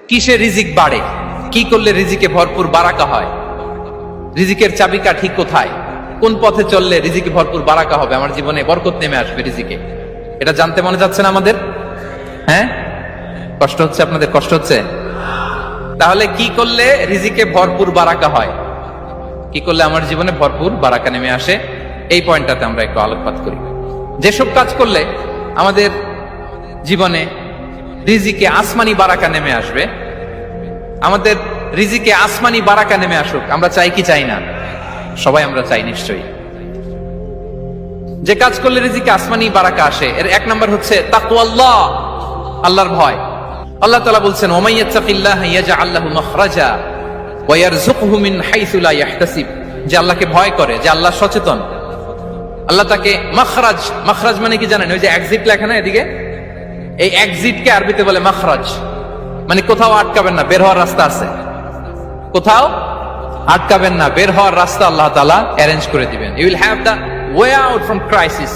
কিসে রিজিক বাড়ে, কি করলে রিজিকে ভরপুর বারাকা হয়, রিজিকের চাবিকাঠি কোথায়, কোন পথে চললে রিজিকে ভরপুর বারাকা হবে, আমার জীবনে বরকত নেমে আসবে রিজিকে, এটা জানতে মনে যাচ্ছে না আমাদের? হ্যাঁ, কষ্ট হচ্ছে আপনাদের? কষ্ট হচ্ছে? তাহলে কি করলে রিজিকে ভরপুর বারাকা হয়, কি করলে আমার জীবনে ভরপুর বারাকা নেমে আসে, এই পয়েন্টটাতে আমরা একটু আলোকপাত করি। যেসব কাজ করলে আমাদের জীবনে রিজিকে আসমানি বারাকা নেমে আসবে, আমাদের রিজিকে আসমানি বারাকা নেমে আসুক, আমরা চাই কি চাই না? সবাই আমরা চাই নিশ্চয়ই। যে কাজ করলে রিজিকে আসমানি বারাকা আসে, এর এক নম্বর হচ্ছে তাকওয়াল্লাহ, আল্লাহর ভয়। আল্লাহ তাআলা বলছেন, ওমাই ইয়াত্তাকিল্লাহ ইয়াজআল লাহু মাখরাজা ওয়া ইয়ারযুকহু মিন হাইসু লা ইয়াহতাসিব। যে আল্লাহকে ভয় করে, যে আল্লাহ সচেতন, আল্লাহ তাকে মাখরাজ, মাখরাজ মানে কি জানেন? ওই যে এক্সিট লেখা না এদিকে, এই এক্সিটকে আরবিতে বলে মাখরাজ, মানে কোথাও আটকাবেন না, বের হওয়ার রাস্তা আছে, কোথাও আটকাবেন না, বের হওয়ার রাস্তা আল্লাহ তাআলা অ্যারেঞ্জ করে দিবেন। You will have the way out from crisis.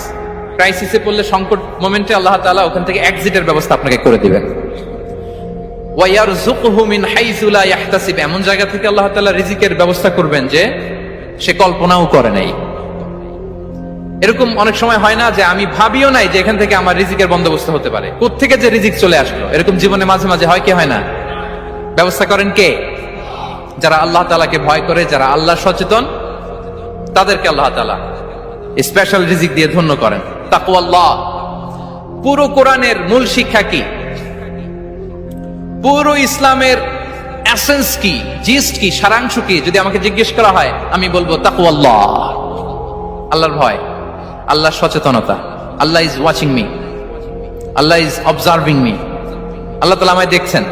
ক্রাইসিসে পড়লে, সংকট মোমেন্টে আল্লাহ তাআলা ওখান থেকে এক্সিটের ব্যবস্থা আপনাকে করে দিবেন। ওয়া ইয়ারযুকহু মিন হাইসু লা ইয়াহতাসিব, এমন জায়গা থেকে আল্লাহ তাআলা রিজিকের ব্যবস্থা করবেন যে সে কল্পনাও করে নাই। এরকম অনেক সময় হয় না যে আমি ভাবিও নাই যে এখান থেকে আমার রিজিকের বন্দোবস্ত হতে পারে, কোত্থেকে যে রিজিক চলে আসলো, এরকম জীবনে মাঝে মাঝে হয় কি হয় না? ব্যবস্থা করেন কে? যারা আল্লাহ তাআলাকে ভয় করে, যারা আল্লাহ সচেতন, তাদেরকে আল্লাহ তাআলা স্পেশাল রিজিক দিয়ে ধন্য করেন। তাকওয়াল্লাহ। পুরো কোরআনের মূল শিক্ষা কি, পুরো ইসলামের এসেন্স কি, জিস্ট কি, সারাংশ কি, যদি আমাকে জিজ্ঞেস করা হয় আমি বলবো তাকওয়াল্লাহ, আল্লাহর ভয়, আল্লাহর সচেতনতা। Allah is watching me, Allah is observing me. Allah তাআলা আমায় দেখছেন,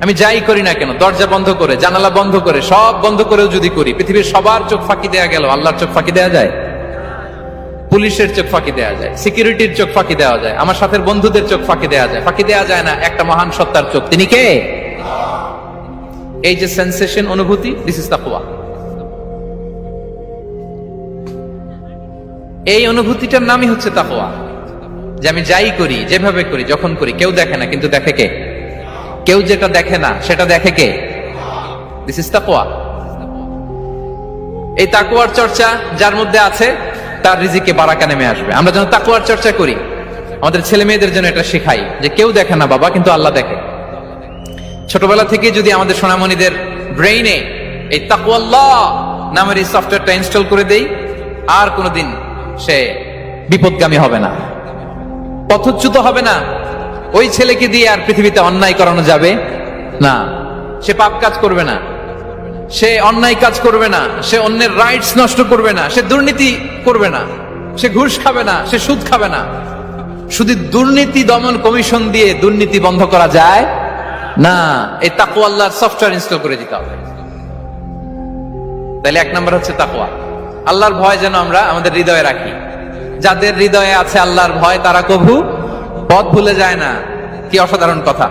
আমি যাই করি না কেন, দরজা বন্ধ করে, জানালা বন্ধ করে, সব বন্ধ করেও যদি করি, পৃথিবীর সবার চোখ ফাঁকি দেয়া গেল, আল্লাহর চোখ ফাঁকি দেয়া যায়? পুলিশের চোখ ফাঁকি দেয়া যায়, সিকিউরিটির চোখ ফাঁকি দেওয়া যায়, আমার সাথে বন্ধুদের চোখ ফাঁকি দেয়া যায়, ফাঁকি দেয়া যায় না একটা মহান সত্তার চোখ। তিনি কে? এই যে সেন্সেশন, অনুভূতি, দিস ইজ তাকওয়া। এই অনুভূতিটার নামই হচ্ছে তাকওয়া, যে আমি যাই করি, যেভাবে করি, যখন করি, কেউ দেখে না, কিন্তু দেখে কে? কেউ যেটা দেখে না সেটা দেখে কে? দিস ইজ তাকওয়া। এই তাকওয়ার চর্চা যার মধ্যে আছে, তার রিজিকে বারাকা নেমে আসবে। আমরা যেন তাকওয়ার চর্চা করি, আমাদের ছেলে মেয়েদের জন্য এটা শেখাই যে কেউ দেখে না বাবা, কিন্তু আল্লাহ দেখে। ছোটবেলা থেকে যদি আমাদের সোনামণিদের ব্রেইনে এই তাকওয়াল্লাহ নামের এই সফটওয়্যারটা ইনস্টল করে দেই, আর কোনোদিন সে বিপদগামী হবে না, পথচ্যুত হবে না। ওই ছেলেকে দিয়ে আর পৃথিবীতে অন্যায় করানো যাবে না, সে পাপ কাজ করবে না, সে অন্যায় কাজ করবে না, সে অন্যের রাইটস নষ্ট করবে না, সে দুর্নীতি করবে না, সে ঘুষ খাবে না, সে সুদ খাবে না। শুধু দুর্নীতি দমন কমিশন দিয়ে দুর্নীতি বন্ধ করা যায় না, এই তাকওয়া আল্লাহর সফটওয়্যার ইনস্টল করে দিতে হবে। তাহলে এক নম্বর হচ্ছে তাকওয়া। আল্লাহর ভয় যেন আমরা আমাদের হৃদয়ে রাখি। যাদের হৃদয়ে আছে আল্লাহর ভয়, তারা কভু পথ ভুলে যায় না। কি অসাধারণ কথা!